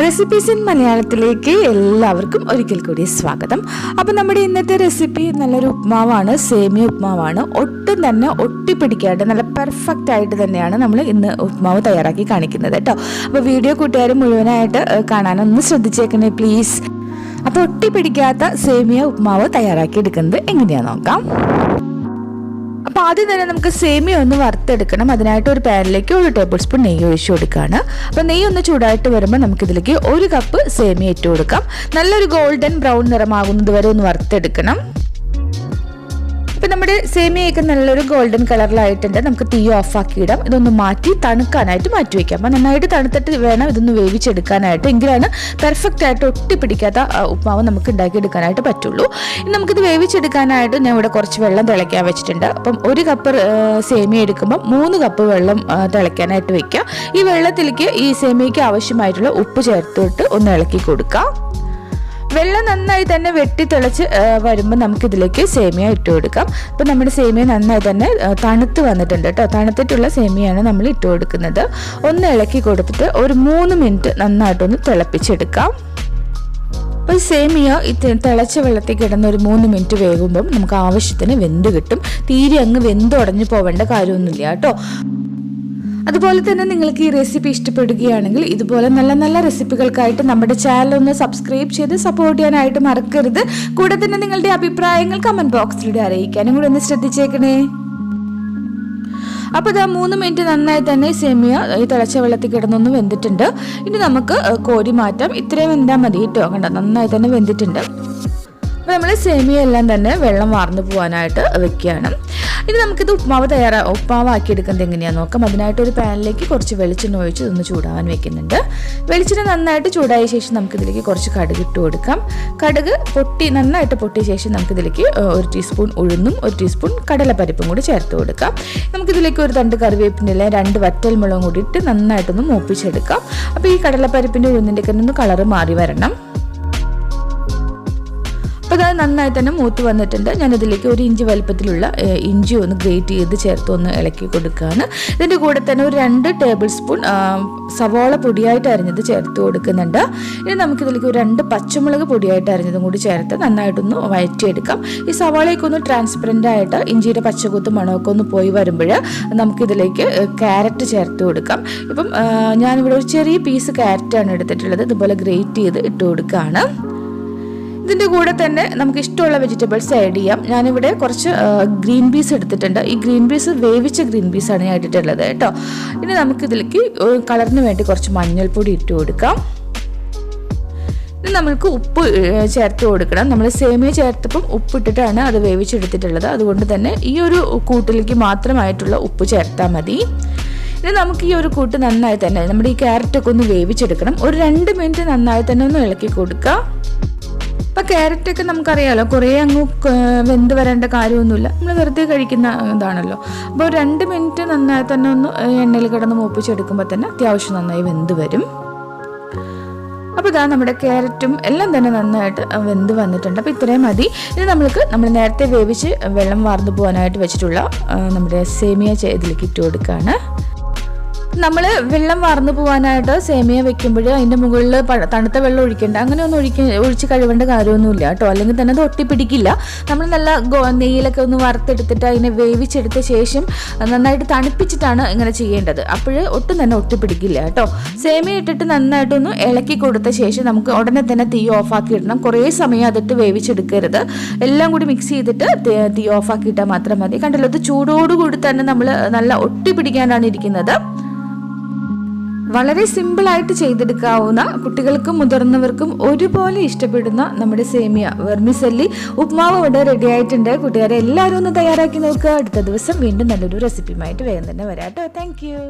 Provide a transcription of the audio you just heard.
Recipes in മലയാളത്തിലേക്ക് എല്ലാവർക്കും ഒരിക്കൽ കൂടി സ്വാഗതം. അപ്പോൾ നമ്മുടെ ഇന്നത്തെ റെസിപ്പി നല്ലൊരു ഉപ്മാവാണ്, സേമിയ ഉപ്മാവാണ്. ഒട്ടും തന്നെ ഒട്ടിപ്പിടിക്കാതെ നല്ല പെർഫെക്റ്റ് ആയിട്ട് തന്നെയാണ് നമ്മൾ ഇന്ന് ഉപ്മാവ് തയ്യാറാക്കി കാണിക്കുന്നത് കേട്ടോ. അപ്പോൾ വീഡിയോ കൂട്ടുകാർ മുഴുവനായിട്ട് കാണാനൊന്ന് ശ്രദ്ധിച്ചേക്കണേ പ്ലീസ്. അപ്പോൾ ഒട്ടിപ്പിടിക്കാത്ത സേമിയ ഉപ്മാവ് തയ്യാറാക്കി എടുക്കുന്നത് എങ്ങനെയാണെന്ന് നോക്കാം. അപ്പോൾ ആദ്യം തന്നെ നമുക്ക് സേമിയ ഒന്ന് വറുത്തെടുക്കണം. അതിനായിട്ട് ഒരു പാനിലേക്ക് 1 ടേബിൾ സ്പൂൺ നെയ്യ് ഒഴിച്ചു കൊടുക്കുകയാണ്. അപ്പോൾ നെയ്യ് ഒന്ന് ചൂടായിട്ട് വരുമ്പോൾ നമുക്കിതിലേക്ക് 1 കപ്പ് സേമിയ ഇട്ട് കൊടുക്കാം. നല്ലൊരു ഗോൾഡൻ ബ്രൗൺ നിറമാകുന്നത് വരെ ഒന്ന് വറുത്തെടുക്കണം. ഇപ്പം നമ്മുടെ സേമിയയൊക്കെ നല്ലൊരു ഗോൾഡൻ കളറിലായിട്ടുണ്ട്. നമുക്ക് തീ ഓഫാക്കിയിടാം. ഇതൊന്ന് മാറ്റി തണുക്കാനായിട്ട് മാറ്റി വയ്ക്കാം. അപ്പോൾ നന്നായിട്ട് തണുത്തിട്ട് വേണം ഇതൊന്ന് വേവിച്ചെടുക്കാനായിട്ട്. എങ്കിലാണ് പെർഫെക്റ്റ് ആയിട്ട് ഒട്ടിപ്പിടിക്കാത്ത ഉപ്മാവ് നമുക്ക് ഉണ്ടാക്കിയെടുക്കാനായിട്ട് പറ്റുള്ളൂ. ഇനി നമുക്കിത് വേവിച്ചെടുക്കാനായിട്ട് ഞാൻ ഇവിടെ കുറച്ച് വെള്ളം തിളയ്ക്കാൻ വെച്ചിട്ടുണ്ട്. അപ്പം 1 കപ്പ് സേമിയ എടുക്കുമ്പോൾ 3 കപ്പ് വെള്ളം തിളയ്ക്കാനായിട്ട് വെക്കുക. ഈ വെള്ളത്തിലേക്ക് ഈ സേമിയയ്ക്ക് ആവശ്യമായിട്ടുള്ള ഉപ്പ് ചേർത്തിട്ട് ഒന്ന് ഇളക്കി കൊടുക്കാം. വെള്ളം നന്നായി തന്നെ വെട്ടി തിളച്ച് വരുമ്പോൾ നമുക്കിതിലേക്ക് സേമിയ ഇട്ട് കൊടുക്കാം. അപ്പോൾ നമ്മുടെ സേമിയ നന്നായി തന്നെ തണുത്ത് വന്നിട്ടുണ്ട് കേട്ടോ. തണുത്തിട്ടുള്ള സേമിയാണ് നമ്മൾ ഇട്ട് കൊടുക്കുന്നത്. ഒന്ന് ഇളക്കി കൊടുത്തിട്ട് ഒരു 3 മിനിറ്റ് നന്നായിട്ടൊന്ന് തിളപ്പിച്ചെടുക്കാം. അപ്പോൾ സേമിയ തിളച്ച വെള്ളത്തിൽ കിടന്ന് ഒരു 3 മിനിറ്റ് വേകുമ്പം നമുക്ക് ആവശ്യത്തിന് വെന്ത് കിട്ടും. തീരെ അങ്ങ് വെന്തുടഞ്ഞു പോവേണ്ട കാര്യമൊന്നുമില്ല കേട്ടോ. അതുപോലെ തന്നെ നിങ്ങൾക്ക് ഈ റെസിപ്പി ഇഷ്ടപ്പെടുകയാണെങ്കിൽ ഇതുപോലെ നല്ല നല്ല റെസിപ്പികൾക്കായിട്ട് നമ്മുടെ ചാനൽ ഒന്ന് സബ്സ്ക്രൈബ് ചെയ്ത് സപ്പോർട്ട് ചെയ്യാനായിട്ട് മറക്കരുത്. കൂടെ തന്നെ നിങ്ങളുടെ അഭിപ്രായങ്ങൾ കമന്റ് ബോക്സിലൂടെ അറിയിക്കാനും കൂടെ ഒന്ന് ശ്രദ്ധിച്ചേക്കണേ. അപ്പോൾ ഇതാ 3 മിനിറ്റ് നന്നായി തന്നെ സേമിയ ഈ തിളച്ച വെള്ളത്തിൽ കിടന്നൊന്ന് വെന്തിട്ടുണ്ട്. ഇനി നമുക്ക് കോരി മാറ്റാം. ഇത്രയും വെന്താൽ മതി കേട്ടോ. കണ്ടോ, നന്നായി തന്നെ വെന്തിട്ടുണ്ട്. അപ്പോൾ നമ്മൾ സേമിയ എല്ലാം തന്നെ വെള്ളം വാർന്നു പോകാനായിട്ട് വെക്കുകയാണ്. ഇനി നമുക്കിത് ഉപ്മാവാക്കി എടുക്കുന്നത് എങ്ങനെയാണെന്ന് നോക്കാം. അതിനായിട്ട് ഒരു പാനിലേക്ക് കുറച്ച് വെളിച്ചെണ്ണ ഒഴിച്ച് ഇതൊന്ന് ചൂടാവാൻ വെക്കുന്നുണ്ട്. വെളിച്ചെണ്ണ നന്നായിട്ട് ചൂടായ ശേഷം നമുക്കിതിലേക്ക് കുറച്ച് കടുക് ഇട്ട് കൊടുക്കാം. കടുക് നന്നായിട്ട് പൊട്ടിയ ശേഷം നമുക്കിതിലേക്ക് 1 ടീസ്പൂൺ ഉഴുന്നും 1 ടീസ്പൂൺ കടലപ്പരിപ്പും കൂടി ചേർത്ത് കൊടുക്കാം. നമുക്കിതിലേക്ക് ഒരു 2 കറിവേപ്പിൻ്റെ ഇല 2 വറ്റൽമുളകും കൂടി ഇട്ട് നന്നായിട്ടൊന്ന് മൂപ്പിച്ചെടുക്കാം. അപ്പോൾ ഈ കടലപ്പരിപ്പിൻ്റെ ഉഴുന്നിൻ്റെ ഒക്കെ ഒന്ന് കളറ് മാറി വരണം. അപ്പോൾ അത് നന്നായി തന്നെ മൂത്ത് വന്നിട്ടുണ്ട്. ഞാനിതിലേക്ക് 1 ഇഞ്ച് വലുപ്പത്തിലുള്ള ഇഞ്ചി ഒന്ന് ഗ്രേറ്റ് ചെയ്ത് ചേർത്ത് ഒന്ന് ഇളക്കി കൊടുക്കുകയാണ്. ഇതിൻ്റെ കൂടെ തന്നെ ഒരു 2 ടേബിൾ സ്പൂൺ സവാള പൊടിയായിട്ട് അരിഞ്ഞത് ചേർത്ത് കൊടുക്കുന്നുണ്ട്. ഇനി നമുക്കിതിലേക്ക് ഒരു 2 പച്ചമുളക് പൊടിയായിട്ട് അരിഞ്ഞതും കൂടി ചേർത്ത് നന്നായിട്ടൊന്ന് വഴറ്റിയെടുക്കാം. ഈ സവാളയൊക്കെ ഒന്ന് ട്രാൻസ്പെറൻ്റ് ആയിട്ട് ഇഞ്ചിയുടെ പച്ചക്കുത്ത് മണമൊക്കെ ഒന്ന് പോയി വരുമ്പോൾ നമുക്കിതിലേക്ക് ക്യാരറ്റ് ചേർത്ത് കൊടുക്കാം. ഇപ്പം ഞാനിവിടെ ഒരു ചെറിയ പീസ് ക്യാരറ്റാണ് എടുത്തിട്ടുള്ളത്. ഇതുപോലെ ഗ്രേറ്റ് ചെയ്ത് ഇട്ട് കൊടുക്കുകയാണ്. ഇതിൻ്റെ കൂടെ തന്നെ നമുക്ക് ഇഷ്ടമുള്ള വെജിറ്റബിൾസ് ആഡ് ചെയ്യാം. ഞാനിവിടെ കുറച്ച് ഗ്രീൻ പീസ് എടുത്തിട്ടുണ്ട്. ഈ ഗ്രീൻ പീസ് വേവിച്ച ഗ്രീൻ പീസാണ് ഞാൻ ഇട്ടിട്ടുള്ളത് കേട്ടോ. ഇനി നമുക്കിതിലേക്ക് കളറിന് വേണ്ടി കുറച്ച് മഞ്ഞൾപ്പൊടി ഇട്ട് കൊടുക്കാം. ഇനി നമുക്ക് ഉപ്പ് ചേർത്ത് കൊടുക്കണം. നമ്മൾ സേമിയ ചേർത്തപ്പം ഉപ്പിട്ടിട്ടാണ് അത് വേവിച്ചെടുത്തിട്ടുള്ളത്. അതുകൊണ്ട് തന്നെ ഈ ഒരു കൂട്ടിലേക്ക് മാത്രമായിട്ടുള്ള ഉപ്പ് ചേർത്താൽ മതി. ഇനി നമുക്ക് ഈ ഒരു കൂട്ട് നന്നായി തന്നെ നമ്മുടെ ഈ ക്യാരറ്റൊക്കെ ഒന്ന് വേവിച്ചെടുക്കണം. ഒരു 2 മിനിറ്റ് നന്നായി തന്നെ ഒന്ന് ഇളക്കി കൊടുക്കുക. അപ്പോൾ ക്യാരറ്റൊക്കെ നമുക്കറിയാമല്ലോ, കുറേ അങ്ങ് വെന്ത് വരേണ്ട കാര്യമൊന്നുമില്ല. നമ്മൾ വെറുതെ കഴിക്കുന്ന ഇതാണല്ലോ. അപ്പോൾ 2 മിനിറ്റ് നന്നായി തന്നെ ഒന്ന് എണ്ണയിൽ കിടന്ന് മൂപ്പിച്ചെടുക്കുമ്പോൾ തന്നെ അത്യാവശ്യം നന്നായി വെന്ത് വരും. അപ്പോൾ ഇതാ നമ്മുടെ ക്യാരറ്റും എല്ലാം തന്നെ നന്നായിട്ട് വെന്ത് വന്നിട്ടുണ്ട്. അപ്പോൾ ഇത്രയും മതി. ഇനി നമ്മൾ നേരത്തെ വേവിച്ച് വെള്ളം വാർന്നു പോകാനായിട്ട് വെച്ചിട്ടുള്ള നമ്മുടെ സേമിയ ഇതിലേക്ക് ഇട്ട് കൊടുക്കുകയാണ്. നമ്മൾ വെള്ളം വാർന്നു പോകാനായിട്ട് സേമിയ വെക്കുമ്പോൾ അതിൻ്റെ മുകളിൽ തണുത്ത വെള്ളം ഒഴിക്കേണ്ട, അങ്ങനെ ഒന്നും ഒഴിച്ച് കഴിവേണ്ട കാര്യമൊന്നുമില്ല കേട്ടോ. അല്ലെങ്കിൽ തന്നെ അത് ഒട്ടിപ്പിടിക്കില്ല. നമ്മൾ നല്ല നെയ്യിലൊക്കെ ഒന്ന് വറുത്തെടുത്തിട്ട് അതിനെ വേവിച്ചെടുത്ത ശേഷം നന്നായിട്ട് തണുപ്പിച്ചിട്ടാണ് ഇങ്ങനെ ചെയ്യേണ്ടത്. അപ്പോൾ ഒട്ടും തന്നെ ഒട്ടിപ്പിടിക്കില്ല കേട്ടോ. സേമിയ ഇട്ടിട്ട് നന്നായിട്ടൊന്ന് ഇളക്കി കൊടുത്ത ശേഷം നമുക്ക് ഉടനെ തന്നെ തീ ഓഫാക്കി ഇടണം. കുറേ സമയം അതിട്ട് വേവിച്ചെടുക്കരുത്. എല്ലാം കൂടി മിക്സ് ചെയ്തിട്ട് തീ ഓഫാക്കിയിട്ടാൽ മാത്രം മതി. കണ്ടല്ലോ, ഇത് ചൂടോടുകൂടി തന്നെ നമ്മൾ നല്ല ഒട്ടിപ്പിടിക്കാനാണ് ഇരിക്കുന്നത്. വളരെ സിമ്പിളായിട്ട് ചെയ്തെടുക്കാവുന്ന, കുട്ടികൾക്കും മുതിർന്നവർക്കും ഒരുപോലെ ഇഷ്ടപ്പെടുന്ന നമ്മുടെ സേമിയ വെർമിസെല്ലി ഉപ്മാവ് ഇവിടെ റെഡി ആയിട്ടുണ്ട്. കൂട്ടുകാരെ എല്ലാവരും ഒന്ന് തയ്യാറാക്കി നോക്കുക. അടുത്ത ദിവസം വീണ്ടും നല്ലൊരു റെസിപ്പിയുമായിട്ട് വേഗം തന്നെ വരാം കേട്ടോ. Thank you.